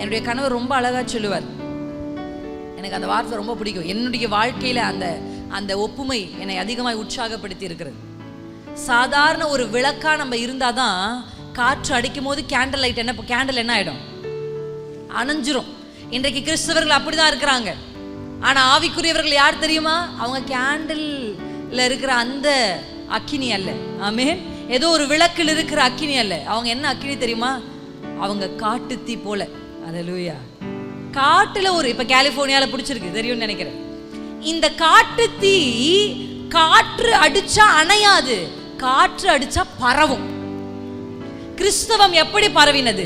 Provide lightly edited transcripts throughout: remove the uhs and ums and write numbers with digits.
என்னுடைய கணவர் ரொம்ப அழகா சொல்லுவார், எனக்கு அந்த வார்த்தை ரொம்ப பிடிக்கும். என்னுடைய வாழ்க்கையில அந்த ஒப்புமை என்னை அதிகமாக உற்சாகப்படுத்தி இருக்கிறது. சாதாரண ஒரு விளக்கா நம்ம இருந்தாதான் காற்று அடிக்கும் போது கேண்டில் லைட் கேண்டில் என்ன ஆயிடும், அணைஞ்சிரும். இன்றைக்கு கிறிஸ்தவர்கள் அப்படிதான் இருக்கிறாங்க. ஆனா ஆவிக்குரியவர்கள் யார் தெரியுமா? அவங்க கேண்டில்ல இருக்கிற அந்த அக்கினி அல்ல. ஆமென். ஏதோ ஒரு விளக்கில் இருக்கிற அக்கினி அல்ல. அவங்க என்ன அக்கினி தெரியுமா? அவங்க காட்டு தீ போல. அல்லேலூயா. காட்டுல இப்ப கலிபோர்னியால பிடிச்சிருக்கு தெரியும்னு நினைக்கிறேன். இந்த காட்டு தீ காற்று அடிச்சா அணையாது, காற்று அடிச்சா பரவும். கிறிஸ்தவம் எப்படி பரவினது?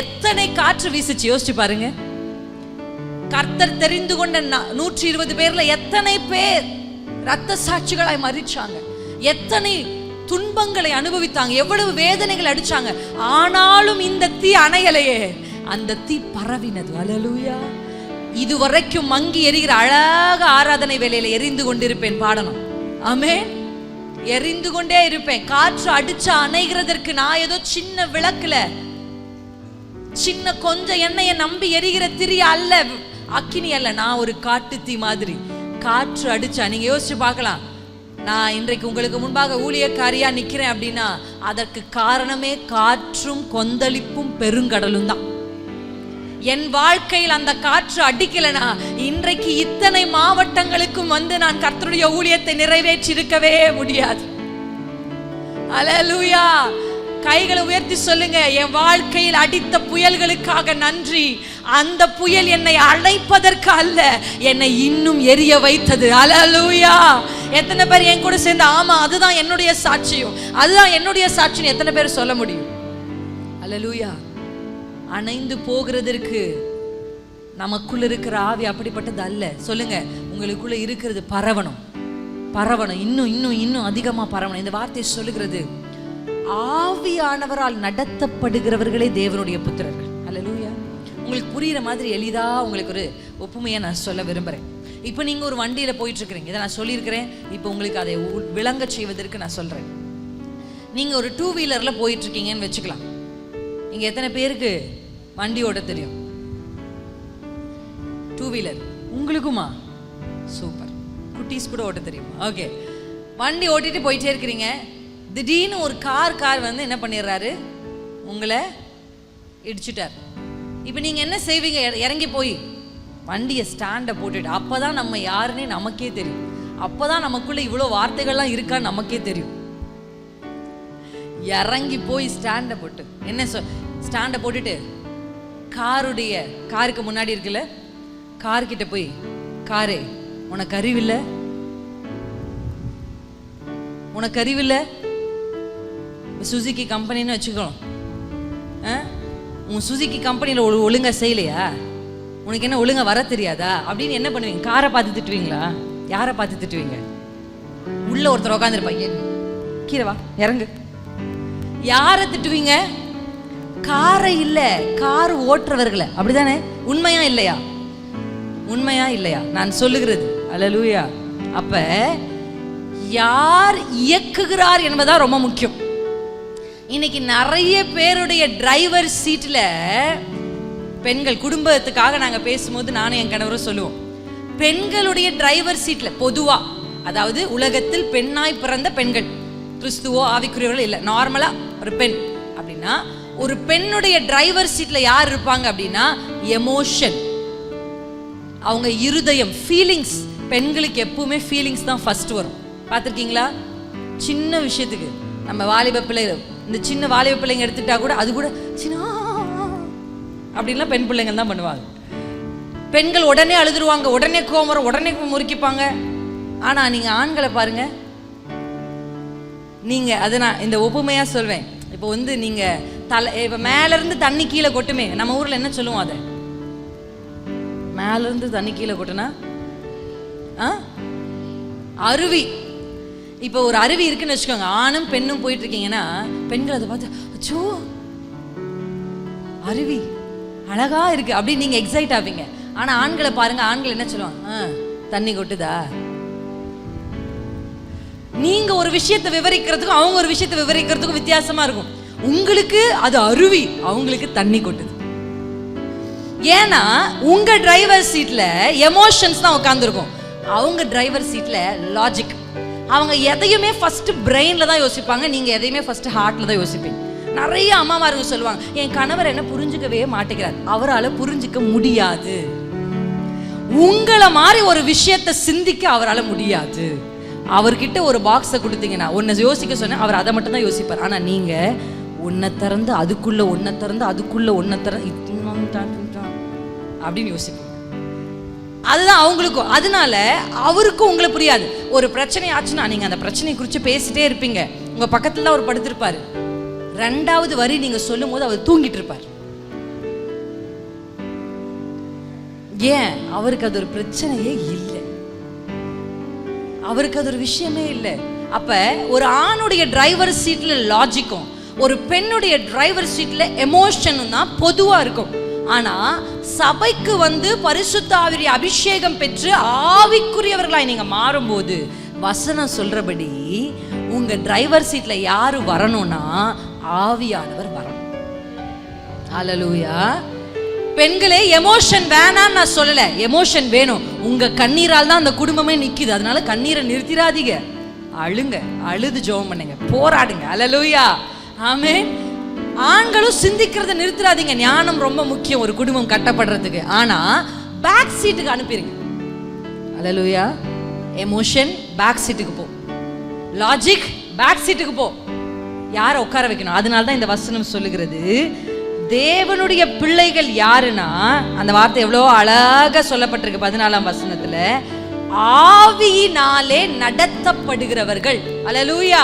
எத்தனை காற்று வீசுச்சு யோசிச்சு பாருங்க. கர்த்தர் தெரிந்து கொண்ட 120 பேர்ல எத்தனை பேர் ரத்த சாட்சிகளாய் மரிச்சாங்க, எத்தனை துன்பங்களை அனுபவித்தாங்க, எவ்வளவு வேதனைகள் அடிச்சாங்க. ஆனாலும் இந்த தீ அணையலையே, அந்த தீ பரவினது. அல்லேலூயா. இதுவரைக்கும் மங்கி எரிகிற அழகாக ஆராதனை வேலையில எரிந்து கொண்டிருப்பேன். பாடணும். ஆமென். எரிந்து கொண்டே இருப்பேன். காற்று அடிச்சா அணைகிறதற்கு நான் ஏதோ சின்ன விளக்குல சின்ன கொஞ்சம் எண்ணெயை நம்பி எரிகிற திரி அல்ல, அக்கினி அல்ல. நான் ஒரு காட்டு தீ மாதிரி. காற்று அடிச்சா நீங்க யோசிச்சு பார்க்கலாம். நான் இன்றைக்கு உங்களுக்கு முன்பாக ஊழியக்காரியா நிக்கிறேன் அப்படின்னா அதற்கு காரணமே காற்றும் கொந்தளிப்பும் பெருங்கடலும் தான். என் வாழ்க்கையில் அந்த காற்று அடிக்கலனா இன்றைக்கு இத்தனை மாவட்டங்களுக்கும் நான் கர்த்தருடைய ஊழியத்தை நிறைவேற்றி இருக்கவே முடியாது. அல்லேலூயா. கைகளை உயர்த்தி சொல்லுங்க, என் வாழ்க்கையில் அடித்த புயல்களுக்காக நன்றி. அந்த புயல் என்னை அணைப்பதற்கு அல்ல, என்னை இன்னும் எரிய வைத்தது. அல்லேலூயா. எத்தனை பேர் என் கூட சேர்ந்து ஆமா அதுதான் என்னுடைய சாட்சியம், அதுதான் என்னுடைய சாட்சியம் எத்தனை பேர் சொல்ல முடியும்? அல்லேலூயா. அணைந்து போகிறதற்கு நமக்குள்ள இருக்கிற ஆவி அப்படிப்பட்டது அல்ல. சொல்லுங்க, உங்களுக்குள்ள இருக்கிறது பரவணும், பரவணும், இன்னும் இன்னும் இன்னும் அதிகமா பரவணும். இந்த வார்த்தை சொல்லுகிறது, ஆவியானவரால் நடத்தப்படுகிறவர்களே தேவனுடைய புத்திரர்கள். அல்லேலூயா. உங்களுக்கு புரியுற மாதிரி எளிதா உங்களுக்கு ஒரு ஒப்புமையை நான் சொல்ல விரும்புறேன். இப்போ நீங்க ஒரு வண்டியில போயிட்டு இருக்கிறீங்க, இதை நான் சொல்லியிருக்கிறேன். இப்போ உங்களுக்கு அதை விளங்க செய்வதற்கு நான் சொல்றேன். நீங்க ஒரு 2 வீலர்ல போயிட்டு இருக்கீங்கன்னு வச்சுக்கலாம். இங்க எத்தனை பேருக்கு வண்டி ஓட்ட தெரியும்? 2 வீலர் உங்களுக்குமா? சூப்பர். குட்டீஸ் கூட ஓட்ட தெரியும். ஓகே. வண்டி ஓட்டிட்டு போயிட்டே இருக்கிறீங்க. திடீர்னு ஒரு கார் என்ன பண்ணிடுறாரு, உங்களை இடிச்சுட்டார். இப்போ நீங்க என்ன செய்வீங்க? இறங்கி போய் வண்டியை ஸ்டாண்டை போட்டுட்டு, அப்பதான் நம்ம யாருன்னே நமக்கே தெரியும், அப்பதான் நமக்குள்ள இவ்வளோ வார்த்தைகள்லாம் இருக்கான்னு நமக்கே தெரியும். இறங்கி போய் ஸ்டாண்டை போட்டு ஸ்டாண்டை போட்டுட்டு காருக்கு முன்னாடி இருக்குல்ல, கார்கிட்ட போய், காரே உனக்கு அறிவில்லை, உனக்கு அறிவில்லை, சுசுகி கம்பெனின்னு வச்சுக்கணும், உன் சுசுகி கம்பெனியில் ஒழுங்கா செய்யலையா, உனக்கு என்ன ஒழுங்கா வர தெரியாதா அப்படின்னு என்ன பண்ணுவீங்க? காரை பார்த்து திட்டுவீங்களா? யாரை பார்த்து திட்டுவீங்க? உள்ள ஒருத்தர் உட்காந்துருப்பாங்க, கீழே வா இறங்கு. யாரை திட்டுவீங்க? காரை இல்ல, கார் ஓட்டுறவர்களை. அப்படிதானே? உண்மையா இல்லையா? உண்மையா இல்லையா நான் சொல்லுகிறது? அல்லேலூயா. அப்ப யார் இயக்குகிறார் என்பதா ரொம்ப முக்கியம். இன்னைக்கு நிறைய பேருடைய டிரைவர் சீட்ல பெண்கள், குடும்பத்துக்காக நாங்க பேசும்போது நானும் என் கணவரும் சொல்லுவோம், பெண்களுடைய டிரைவர் சீட்ல பொதுவா, அதாவது உலகத்தில் பெண்ணாய் பிறந்த பெண்கள், கிறிஸ்துவோ ஆவிக்குரியவர்கள் இல்லை, நார்மலா ஒரு பெண் அப்படின்னா ஒரு பெண்ணுடைய டிரைவர் சீட்ல யார் இருப்பாங்க அப்படின்னா எமோஷன், அவங்க இருதயம், ஃபீலிங்ஸ். பெண்களுக்கு எப்பவுமே ஃபீலிங்ஸ் தான் ஃபர்ஸ்ட் வரும். பார்த்துருக்கீங்களா? சின்ன விஷயத்துக்கு நம்ம வாலிப பிள்ளைகள், இந்த சின்ன வாலிப பிள்ளைங்க எடுத்துட்டா கூட அது கூட சின்ன அப்படின்லாம் பெண் பிள்ளைங்க தான் பண்ணுவாங்க. பெண்கள் உடனே அழுதுருவாங்க, உடனே கோவம் வரும், உடனே முறுக்கிப்பாங்க. ஆனா நீங்க ஆண்களை பாருங்க, நீங்க அதை நான் இந்த ஒப்புமையா சொல்வேன். இப்போ நீங்க இப்போ மேல இருந்து தண்ணி கீழே கொட்டுமே, நம்ம ஊர்ல என்ன சொல்லுவோம்? அதை மேல இருந்து தண்ணி கீழே கொட்டுனா அருவி. இப்போ ஒரு அருவி இருக்குன்னு வச்சுக்கோங்க, ஆணும் பெண்ணும் போயிட்டு இருக்கீங்கன்னா பெண்கள் அதை பார்த்து அச்சோ அருவி அழகா இருக்கு அப்படின்னு நீங்க எக்ஸைட் ஆவீங்க. ஆனா ஆண்களை பாருங்க, ஆண்கள் என்ன சொல்லுவாங்க? தண்ணி கொட்டுதா. நீங்க ஒரு விஷயத்தை விவரிக்கிறதுக்கும் அவங்க ஒரு விஷயத்தை விவரிக்கிறதுக்கும் வித்தியாசமா இருக்கும். உங்களுக்கு அது அருவி, அவங்களுக்கு தண்ணி கொட்டுது. ஏன்னா உங்க டிரைவர் சீட்ல எமோஷன்ஸ் தான் உட்காந்துருக்கும், அவங்க டிரைவர் சீட்ல லாஜிக். அவங்க எதையுமே ஃபர்ஸ்ட் பிரெயின்ல தான் யோசிப்பாங்க, நீங்க எதையுமே ஃபர்ஸ்ட் ஹார்ட்ல தான் யோசிப்பீங்க. நிறைய அம்மாமாருங்க சொல்லுவாங்க, என் கணவர் என்ன புரிஞ்சுக்கவே மாட்டேங்கிறார், அவரால் புரிஞ்சுக்க முடியாது. உங்களை மாதிரி ஒரு விஷயத்தை சிந்திக்க அவரால் முடியாது. அவர்கிட்ட ஒரு பாக்ஸை கொடுத்தீங்கன்னா ஒன்றை யோசிக்க சொன்ன அவர் அதை மட்டும் தான் யோசிப்பார். ஆனால் நீங்க ஒன்றை திறந்து அதுக்குள்ள ஒன்றை திறந்து அதுக்குள்ள ஒன்றை திறந்து அப்படின்னு யோசிப்பீங்க. அதுதான் அவங்களுக்கும். அதனால அவருக்கும் உங்களை புரியாது. ஒரு பிரச்சனை ஆச்சுன்னா நீங்க அந்த பிரச்சனையை குறித்து பேசிட்டே இருப்பீங்க. உங்க பக்கத்துல தான் அவர் படுத்திருப்பாரு. 2வது வரி நீங்க சொல்லும் போது அவர் தூங்கிட்டு இருப்பார். ஏன்? அவருக்கு அது ஒரு பிரச்சனையே இல்லை, அவருக்கு அது ஒரு விஷயமே இல்லை. அப்ப ஒரு ஆணுடைய டிரைவர் சீட்ல லாஜிக்கும் ஒரு பெண்ணுடைய டிரைவர் சீட்ல எமோஷனும் தான் பொதுவா இருக்கும். ஆனா சபைக்கு பரிசுத்த ஆவிய அபிஷேகம் பெற்று ஆவிக்குரியவர்களாய் நீங்க மாறும்போது வசனம் சொல்றபடி உங்க டிரைவர் சீட்ல யாரு வரணும்னா ஆவியானவர் வரணும். ஹல்லேலூயா. பெண்களே, எமோஷன் வேணான்னு நான் சொல்லல, எமோஷன் வேணும். உங்க கண்ணீரால் தான் அந்த குடும்பமே நிக்குது. அதனால கண்ணீரை நிறுத்திராதீங்க, அழுங்க, அழுது ஜெபம் பண்ணுங்க, போராடுங்க. ஹல்லேலூயா, ஆமென். ஆண்களும் சிந்திக்கிறத நிறுத்திராதீங்க. ஞானம் ரொம்ப முக்கியம் ஒரு குடும்பம் கட்டப்படுறதுக்கு. ஆனா பேக் சீட்டுக்கு அனுப்பிடுங்க. ஹல்லேலூயா. எமோஷன் பேக் சீட்டுக்கு போ, லாஜிக் பேக் சீட்டுக்கு போ. யாரை உட்கார வைக்கணும்? அதனால தான் இந்த வசனம் சொல்லுகிறது, தேவனுடைய பிள்ளைகள் யாருன்னா, அந்த வார்த்தை எவ்வளோ அழகா சொல்லப்பட்டிருக்கு 14ஆம் வசனத்துல, ஆவியினாலே நடத்தப்படுகிறவர்கள். ஹல்லேலூயா.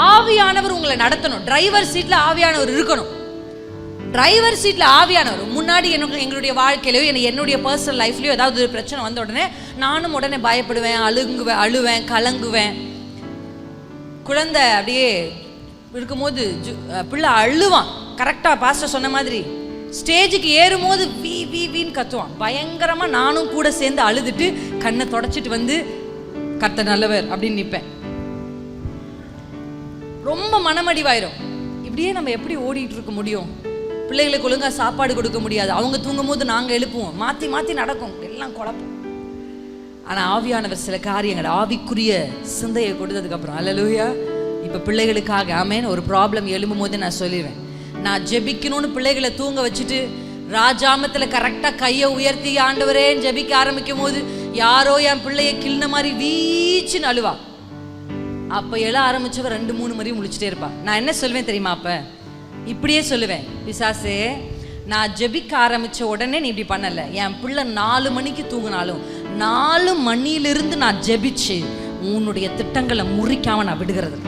ஆவியானவர் உங்களை நடத்தணும். டிரைவர் சீட்ல ஆவியானவர் இருக்கணும். டிரைவர் சீட்ல ஆவியானவர் முன்னாடி எங்களுடைய வாழ்க்கையிலயோ என்னுடைய பர்சனல் லைஃப்லயோ ஏதாவது ஒரு பிரச்சனை வந்த உடனே நானும் உடனே பயப்படுவேன், அழுவேன், கலங்குவேன். குழந்தை அப்படியே இருக்கும்போது பிள்ளை அழுவான். கரெக்டா பாஸ்டர் சொன்ன மாதிரி ஸ்டேஜுக்கு ஏறும்போது வீன்னு கத்துவான் பயங்கரமா. நானும் கூட சேர்ந்து அழுதுட்டு கண்ணை தொடச்சிட்டு கர்த்தர் நல்லவர் அப்படின்னு நிற்பேன். ரொம்ப மனமடிவாயிரும். இப்படியே நம்ம எப்படி ஓடிட்டு இருக்க முடியும்? பிள்ளைகளுக்கு ஒழுங்கா சாப்பாடு கொடுக்க முடியாது, அவங்க தூங்கும் போது நாங்க எழுப்புவோம், மாத்தி மாத்தி நடக்கும், எல்லாம் குழப்பம். ஆனா ஆவியானவர் சில காரியங்கள் ஆவிக்குரிய சிந்தையை கொடுத்ததுக்கு அப்புறம், ஹல்லேலூயா, இப்ப பிள்ளைகளுக்காக ஆமென், ஒரு ப்ராப்ளம் எழும்பும் போது நான் சொல்லிடுவேன், நான் ஜெபிக்கணும்னு பிள்ளைகளை தூங்க வச்சுட்டு ராஜாமத்துல கரெக்டா கையை உயர்த்தி ஆண்டவரே ஜெபிக்க ஆரம்பிக்கும் போது யாரோ என் பிள்ளைய கிள்ன மாதிரி வீச்சுன்னு அழுவா. அப்ப எழ ஆரம்பிச்சவ 2-3 முறை முழிச்சுட்டே இருப்பா. நான் என்ன சொல்லுவேன் தெரியுமா? அப்ப இப்படியே சொல்லுவேன், பிசாசே, நான் ஜெபிக்க ஆரம்பிச்ச உடனே நீ இப்படி பண்ணல. என் பிள்ளை 4 மணிக்கு தூங்கினாலும் 4 மணியிலிருந்து நான் ஜெபிச்சு உன்னுடைய திட்டங்களை முறிக்காம நான் விடுகிறது.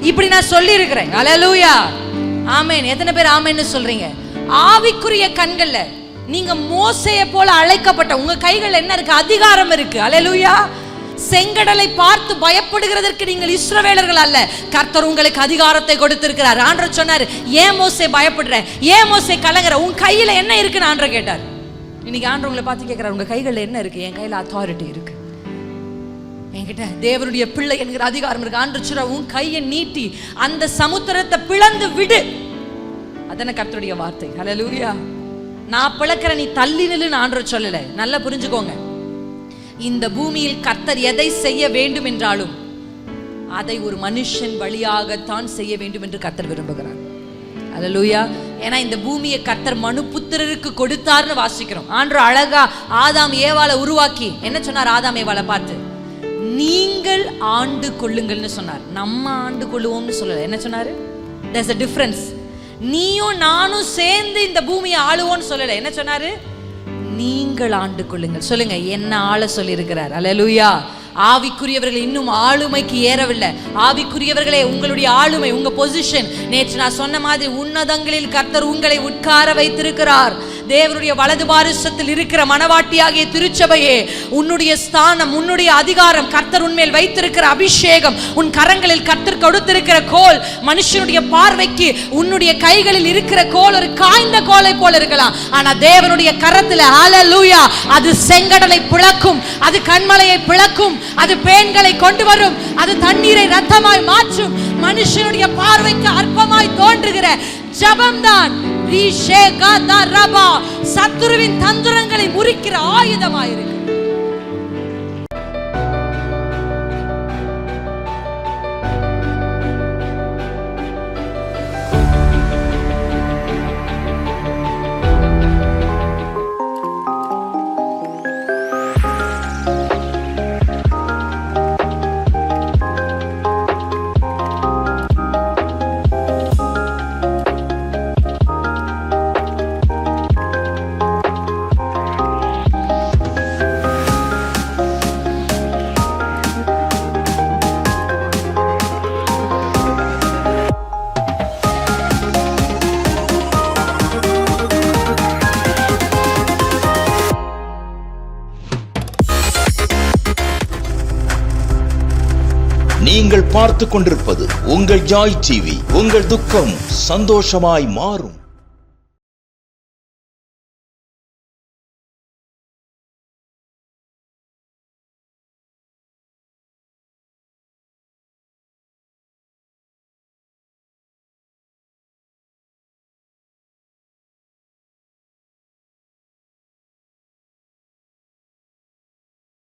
இப்படி நான் சொல்லி இருக்கிறேன். ஹல்லேலூயா, ஆமென். எத்தனை பேர் ஆமென்னு சொல்றீங்க? ஆவிக்குரிய கண்கள்ல நீங்க மோசேயை போல அழைக்கப்பட்ட உங்க கைகள் என்ன இருக்கு? அதிகாரம் இருக்கு. ஹல்லேலூயா. செங்கடலை பார்த்து பயப்படுகிறதற்கு நீங்கள் இஸ்ரவேலர்கள் அல்ல, கர்த்தர் உங்களுக்கு அதிகாரத்தை கொடுத்திருக்கிறார். ஆண்டவர் சொன்னார், ஏன் மோசே பயப்படுற, ஏன் மோசே கலங்குற, உன் கையில என்ன இருக்குன்னு ஆண்டவர் கேட்டார். இன்னைக்கு ஆண்டவர் உங்களை பார்த்து கேட்கிறார், உங்க கைகள்ல என்ன இருக்கு? என் கையில அத்தாரிட்டி இருக்கு, என்கிட்ட தேவனுடைய பிள்ளை என்கிற அதிகாரம் இருக்கு. ஆண்டவர் சொல்றார், உன் கையை நீட்டி அந்த சமுத்திரத்தை பிளந்து விடு. அதான கர்த்தருடைய வார்த்தை. ஹல்லேலூயா. நான் பிளக்கிற, நீ தள்ளி நில்லுன்னு ஆண்டவர் சொல்லல. நல்லா புரிஞ்சுக்கோங்க, இந்த பூமியில் கர்த்தர் எதை செய்ய வேண்டும் என்றாலும் அதை ஒரு மனுஷன் வழியாகத்தான் செய்ய வேண்டும் என்று கர்த்தர் விரும்புகிறார். ஹல்லேலூயா. ஏன்னா இந்த பூமியை கர்த்தர் மனுபுத்திரருக்கு கொடுத்தார்னு வாசிக்கிறோம். ஆண்டவர் அழகா ஆதாம் ஏவாளை உருவாக்கி என்ன சொன்னார்? ஆதாம் ஏவாளை பார்த்து, நீங்கள் ஆண்டு கொள்ளுங்கள்னு சொன்னார். நம்ம ஆண்டு கொள்ளுவோம்னு சொல்லல. என்ன சொன்னாரு? there's a difference. நீயும் நானும் சேர்ந்து இந்த பூமியை ஆளுவோம்னு சொல்லல. என்ன சொன்னாரு? நீங்கள் ஆண்டு கொள்ளுங்கள். சொல்லுங்க, என்ன ஆள சொல்லி இருக்கிறார். ஹல்லேலூயா. ஆவிக்குரியவர்கள் இன்னும் ஆளுமைக்கு ஏறவில்லை. ஆவிக்குரியவர்களே, உங்களுடைய ஆளுமை, உங்க பொசிஷன், நேற்று நான் சொன்ன மாதிரி உன்னதங்களில் கர்த்தர் உங்களை உட்கார வைத்திருக்கிறார். தேவனுடைய வலது பாரிசத்தில் இருக்கிற மனவாட்டியாகிய திருச்சபையே, உன்னுடைய ஸ்தானம், உன்னுடைய அதிகாரம், கர்த்தர் உன்மேல் வைத்திருக்கிற அபிஷேகம், உன் கரங்களில் கர்த்தர் கொடுத்திருக்கிற கோல், மனுஷனுடைய பார்வைக்கு உன்னுடைய கைகளில் இருக்கிற கோல் ஒரு காய்ந்த கோலை போல இருக்கலாம். ஆனா தேவனுடைய கரத்துல, ஹல்லேலூயா, அது செங்கடலை பிளக்கும், அது கண்மலையை பிளக்கும், அது பேன்களை கொண்டு வரும், அது தண்ணீரை ரத்தமாய் மாற்றும். மனுஷனுடைய பார்வைக்கு அற்பமாய் தோன்றுகிற ஜபம்தான் சத்துருவின் தந்திரங்களை முறிக்கிற ஆயுதமாயிருக்கு. நீங்கள் பார்த்துக் கொண்டிருப்பது உங்கள் ஜாய் டிவி. உங்கள் துக்கம் சந்தோஷமாய் மாறும்.